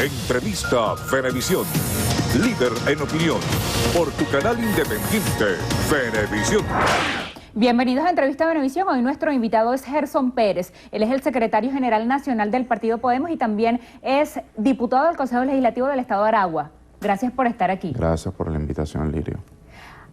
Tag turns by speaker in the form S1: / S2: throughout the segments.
S1: Entrevista Venevisión. Líder en opinión. Por tu canal independiente, Venevisión.
S2: Bienvenidos a Entrevista Venevisión. Hoy nuestro invitado es Gerson Pérez. Él es el secretario general nacional del Partido Podemos y también es diputado del Consejo Legislativo del Estado de Aragua. Gracias por estar aquí.
S3: Gracias por la invitación, Lirio.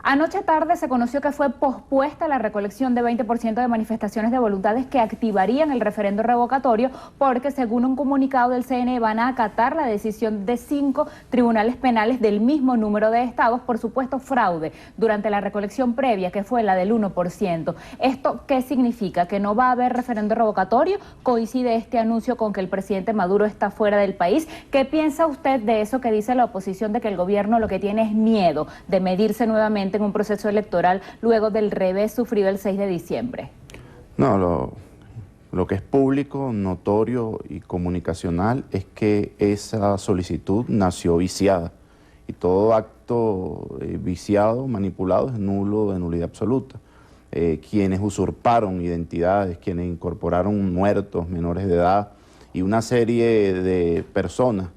S2: Anoche tarde se conoció que fue pospuesta la recolección de 20% de manifestaciones de voluntades que activarían el referendo revocatorio porque, según un comunicado del CNE, van a acatar la decisión de 5 tribunales penales del mismo número de estados por supuesto fraude durante la recolección previa, que fue la del 1%. ¿Esto qué significa? ¿Que no va a haber referendo revocatorio? ¿Coincide este anuncio con que el presidente Maduro está fuera del país? ¿Qué piensa usted de eso que dice la oposición, de que el gobierno lo que tiene es miedo de medirse nuevamente en un proceso electoral luego del revés sufrido el 6 de diciembre?
S3: No, lo que es público, notorio y comunicacional es que esa solicitud nació viciada y todo acto viciado, manipulado, es nulo, de nulidad absoluta. Quienes usurparon identidades, quienes incorporaron muertos, menores de edad y una serie de personas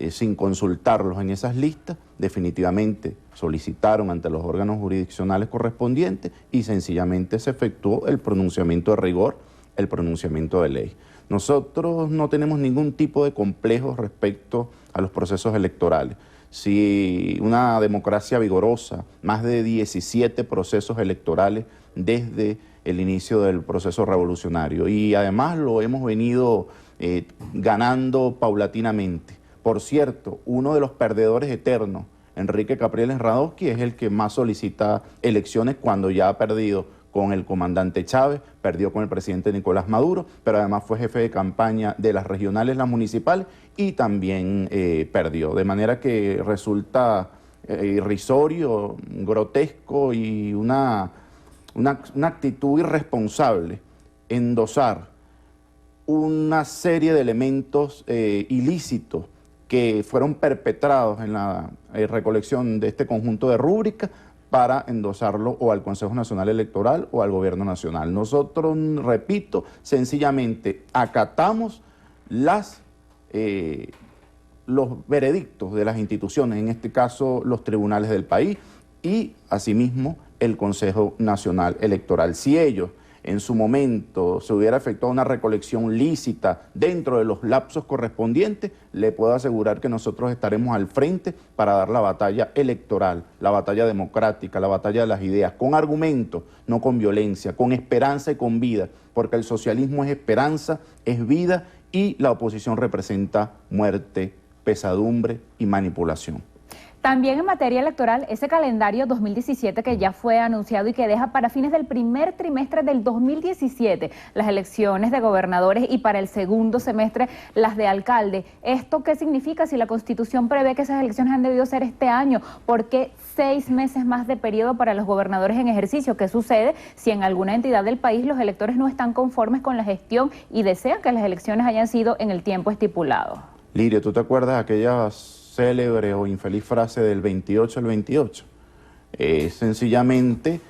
S3: sin consultarlos en esas listas, definitivamente solicitaron ante los órganos jurisdiccionales correspondientes y sencillamente se efectuó el pronunciamiento de rigor, el pronunciamiento de ley. Nosotros no tenemos ningún tipo de complejo respecto a los procesos electorales. Si una democracia vigorosa, más de 17 procesos electorales desde el inicio del proceso revolucionario, y además lo hemos venido ganando paulatinamente. Por cierto, uno de los perdedores eternos, Enrique Capriles Radonsky, es el que más solicita elecciones cuando ya ha perdido con el comandante Chávez, perdió con el presidente Nicolás Maduro, pero además fue jefe de campaña de las regionales, las municipales, y también perdió. De manera que resulta irrisorio, grotesco y una actitud irresponsable endosar una serie de elementos ilícitos que fueron perpetrados en la recolección de este conjunto de rúbricas para endosarlo o al Consejo Nacional Electoral o al Gobierno Nacional. Nosotros, repito, sencillamente acatamos los veredictos de las instituciones, en este caso los tribunales del país y asimismo el Consejo Nacional Electoral. Si ellos en su momento se hubiera efectuado una recolección lícita dentro de los lapsos correspondientes, le puedo asegurar que nosotros estaremos al frente para dar la batalla electoral, la batalla democrática, la batalla de las ideas, con argumentos, no con violencia, con esperanza y con vida, porque el socialismo es esperanza, es vida, y la oposición representa muerte, pesadumbre y manipulación.
S2: También en materia electoral, ese calendario 2017 que ya fue anunciado y que deja para fines del primer trimestre del 2017 las elecciones de gobernadores y para el segundo semestre las de alcalde. ¿Esto qué significa? Si la Constitución prevé que esas elecciones han debido ser este año, ¿por qué 6 meses más de periodo para los gobernadores en ejercicio? ¿Qué sucede si en alguna entidad del país los electores no están conformes con la gestión y desean que las elecciones hayan sido en el tiempo estipulado?
S3: Lirio, ¿tú te acuerdas de aquellas célebre o infeliz frase del 28 al 28? Sencillamente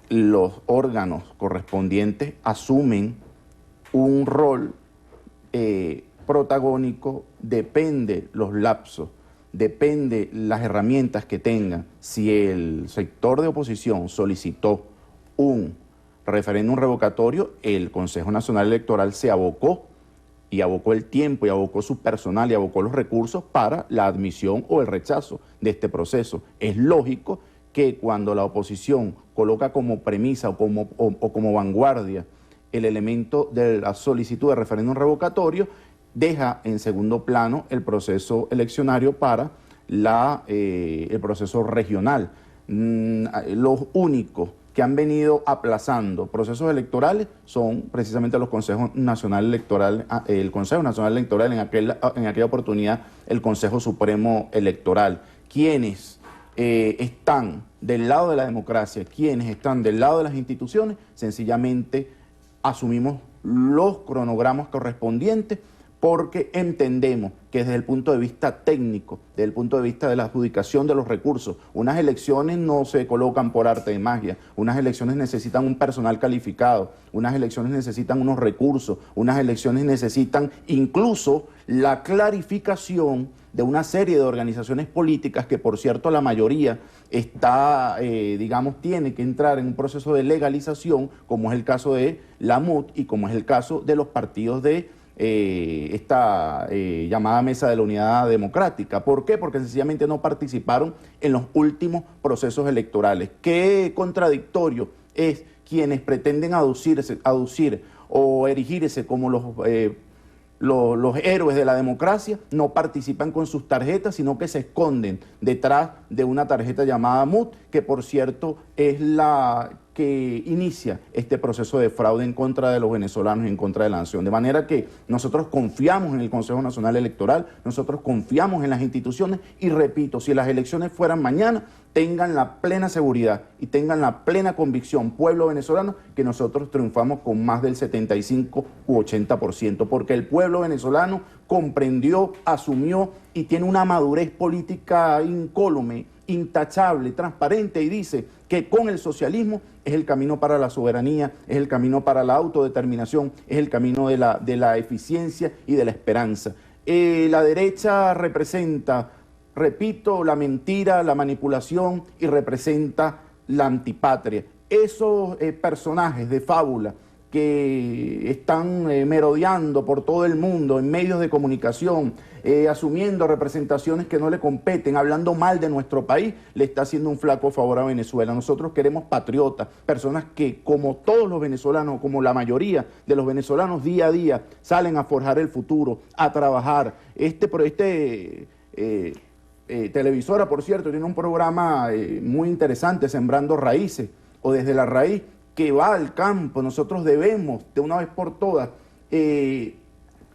S3: los órganos correspondientes asumen un rol protagónico, depende los lapsos, depende las herramientas que tengan. Si el sector de oposición solicitó un referéndum revocatorio, el Consejo Nacional Electoral se abocó y abocó el tiempo, y abocó su personal, y abocó los recursos para la admisión o el rechazo de este proceso. Es lógico que cuando la oposición coloca como premisa o como vanguardia el elemento de la solicitud de referéndum revocatorio, deja en segundo plano el proceso eleccionario para el proceso regional. Los únicos que han venido aplazando procesos electorales son precisamente los Consejos Nacional Electoral, el Consejo Nacional Electoral, en aquella oportunidad el Consejo Supremo Electoral. Quienes están del lado de la democracia, quienes están del lado de las instituciones, sencillamente asumimos los cronogramas correspondientes porque entendemos que desde el punto de vista técnico, desde el punto de vista de la adjudicación de los recursos, unas elecciones no se colocan por arte de magia, unas elecciones necesitan un personal calificado, unas elecciones necesitan unos recursos, unas elecciones necesitan incluso la clarificación de una serie de organizaciones políticas que, por cierto, la mayoría está, tiene que entrar en un proceso de legalización, como es el caso de la MUT y como es el caso de los partidos de esta llamada Mesa de la Unidad Democrática. ¿Por qué? Porque sencillamente no participaron en los últimos procesos electorales. Qué contradictorio es quienes pretenden aducir o erigirse como los héroes de la democracia, no participan con sus tarjetas, sino que se esconden detrás de una tarjeta llamada MUT, que por cierto es la que inicia este proceso de fraude en contra de los venezolanos y en contra de la nación. De manera que nosotros confiamos en el Consejo Nacional Electoral, nosotros confiamos en las instituciones y repito, si las elecciones fueran mañana, tengan la plena seguridad y tengan la plena convicción, pueblo venezolano, que nosotros triunfamos con más del 75 u 80%, porque el pueblo venezolano comprendió, asumió y tiene una madurez política incólume, intachable, transparente, y dice que con el socialismo es el camino para la soberanía, es el camino para la autodeterminación, es el camino de la eficiencia y de la esperanza. La derecha representa, repito, la mentira, la manipulación y representa la antipatria. Esos personajes de fábula que están merodeando por todo el mundo en medios de comunicación, asumiendo representaciones que no le competen, hablando mal de nuestro país, le está haciendo un flaco favor a Venezuela. Nosotros queremos patriotas, personas que, como todos los venezolanos, como la mayoría de los venezolanos, día a día salen a forjar el futuro, a trabajar. Televisora, por cierto, tiene un programa muy interesante, Sembrando Raíces, o Desde la Raíz, que va al campo. Nosotros debemos, de una vez por todas,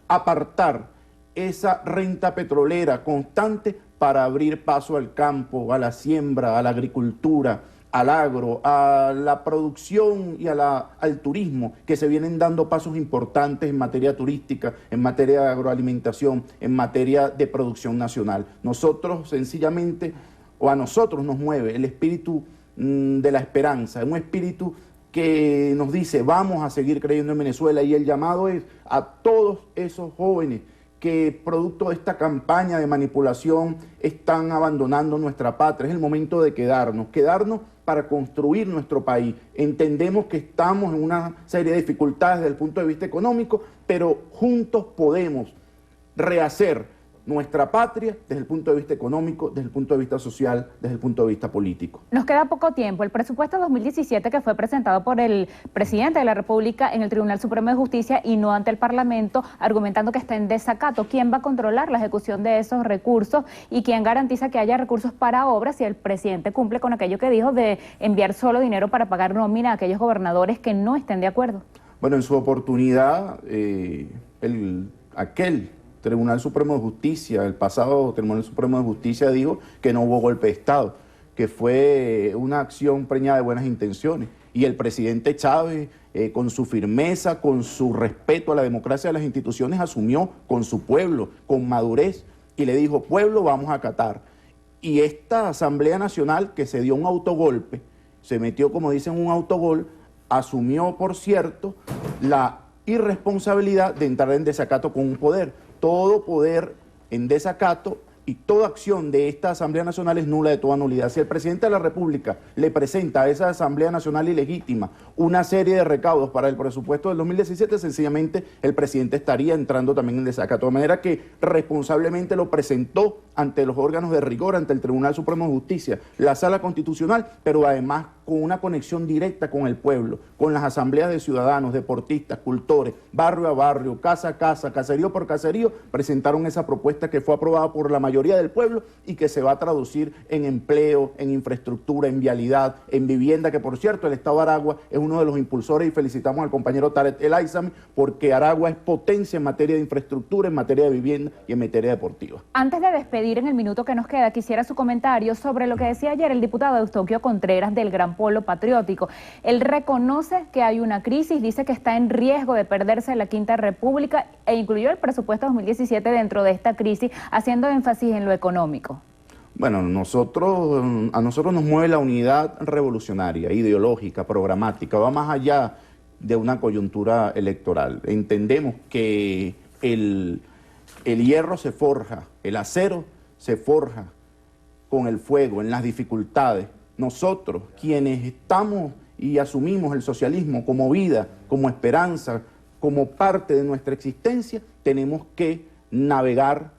S3: apartar esa renta petrolera constante para abrir paso al campo, a la siembra, a la agricultura, al agro, a la producción y al turismo, que se vienen dando pasos importantes en materia turística, en materia de agroalimentación, en materia de producción nacional. Nosotros sencillamente, o a nosotros nos mueve el espíritu de la esperanza, un espíritu que nos dice vamos a seguir creyendo en Venezuela, y el llamado es a todos esos jóvenes que producto de esta campaña de manipulación están abandonando nuestra patria. Es el momento de quedarnos para construir nuestro país. Entendemos que estamos en una serie de dificultades desde el punto de vista económico, pero juntos podemos rehacer nuestra patria desde el punto de vista económico, desde el punto de vista social, desde el punto de vista político.
S2: Nos queda poco tiempo. El presupuesto 2017 que fue presentado por el presidente de la República en el Tribunal Supremo de Justicia y no ante el Parlamento, argumentando que está en desacato. ¿Quién va a controlar la ejecución de esos recursos y quién garantiza que haya recursos para obras si el presidente cumple con aquello que dijo de enviar solo dinero para pagar nómina a aquellos gobernadores que no estén de acuerdo?
S3: Bueno, en su oportunidad, aquel Tribunal Supremo de Justicia, el pasado Tribunal Supremo de Justicia dijo que no hubo golpe de Estado, que fue una acción preñada de buenas intenciones. Y el presidente Chávez, con su firmeza, con su respeto a la democracia de las instituciones, asumió con su pueblo, con madurez, y le dijo, pueblo, vamos a acatar. Y esta Asamblea Nacional, que se dio un autogolpe, se metió, como dicen, un autogol, asumió, por cierto, la irresponsabilidad de entrar en desacato con un poder. Todo poder en desacato y toda acción de esta Asamblea Nacional es nula de toda nulidad. Si el presidente de la República le presenta a esa Asamblea Nacional ilegítima una serie de recaudos para el presupuesto del 2017, sencillamente el presidente estaría entrando también en desacato. De manera que responsablemente lo presentó ante los órganos de rigor, ante el Tribunal Supremo de Justicia, la Sala Constitucional, pero además con una conexión directa con el pueblo, con las asambleas de ciudadanos, deportistas, cultores, barrio a barrio, casa a casa, caserío por caserío, presentaron esa propuesta que fue aprobada por la mayoría del pueblo y que se va a traducir en empleo, en infraestructura, en vialidad, en vivienda, que por cierto el Estado de Aragua es uno de los impulsores y felicitamos al compañero Tarek El Aizami porque Aragua es potencia en materia de infraestructura, en materia de vivienda y en materia deportiva.
S2: Antes de despedir despedir en el minuto que nos queda, quisiera su comentario sobre lo que decía ayer el diputado Eustoquio Contreras del Gran Polo Patriótico. Él reconoce que hay una crisis, dice que está en riesgo de perderse la Quinta República e incluyó el presupuesto 2017 dentro de esta crisis, haciendo énfasis en lo económico.
S3: Bueno, a nosotros nos mueve la unidad revolucionaria, ideológica, programática, va más allá de una coyuntura electoral. Entendemos que el hierro se forja, el acero se forja con el fuego, en las dificultades. Nosotros, quienes estamos y asumimos el socialismo como vida, como esperanza, como parte de nuestra existencia, tenemos que navegar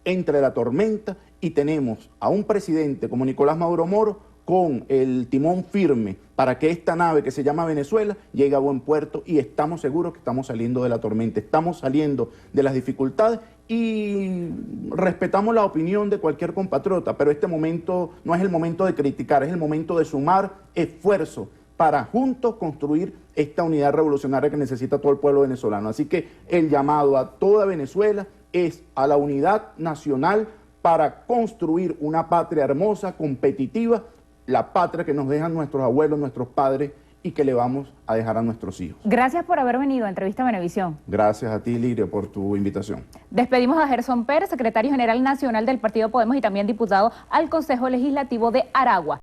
S3: entre la tormenta y tenemos a un presidente como Nicolás Maduro Moro con el timón firme para que esta nave que se llama Venezuela llegue a buen puerto y estamos seguros que estamos saliendo de la tormenta, estamos saliendo de las dificultades y respetamos la opinión de cualquier compatriota, pero este momento no es el momento de criticar, es el momento de sumar esfuerzo para juntos construir esta unidad revolucionaria que necesita todo el pueblo venezolano. Así que el llamado a toda Venezuela es a la unidad nacional para construir una patria hermosa, competitiva, la patria que nos dejan nuestros abuelos, nuestros padres y que le vamos a dejar a nuestros hijos.
S2: Gracias por haber venido a Entrevista Venevisión.
S3: Gracias a ti, Lirio, por tu invitación.
S2: Despedimos a Gerson Pérez, secretario general nacional del Partido Podemos y también diputado al Consejo Legislativo de Aragua.